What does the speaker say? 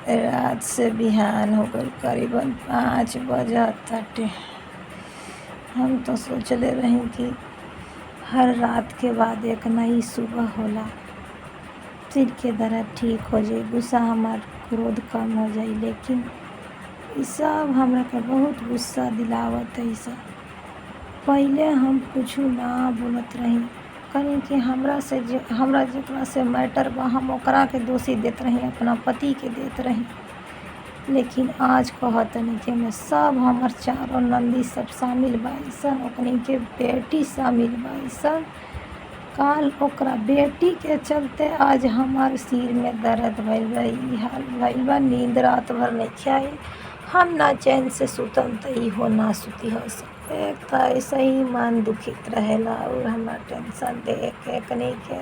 रात से बिहान हो गईल करीबन 5 बजताटे। हम तो सोचले रही कि हर रात के बाद एक नई सुबह होला, सिर के दर्द ठीक हो जाई, गुस्सा हमार क्रोध कम हो जाई, लेकिन इ सब हमरा के बहुत गुस्सा दिलावत है। सब पहिले हम कुछ ना बोलत रही, कहीं कि हमरा जेकरा से मैटर बा हम ओकरा के दोषी देत रही, अपना पति के देत रही। लेकिन आज कहतनी कि में सब हमर चारों नंदी सब शामिल बाइसन, ओकनी के बेटी शामिल बाइसन। काल ओकरा बेटी के चलते आज हमार सिर में दर्द भइल बा, इ हाल भइल बा। नींद रात भर नइखे आइल, हम ना चैन से सुतम त इहो ना सुती हस। एक त ऐसे ही मन दुखित रहेला और हमरा टेंशन देख के एकनी के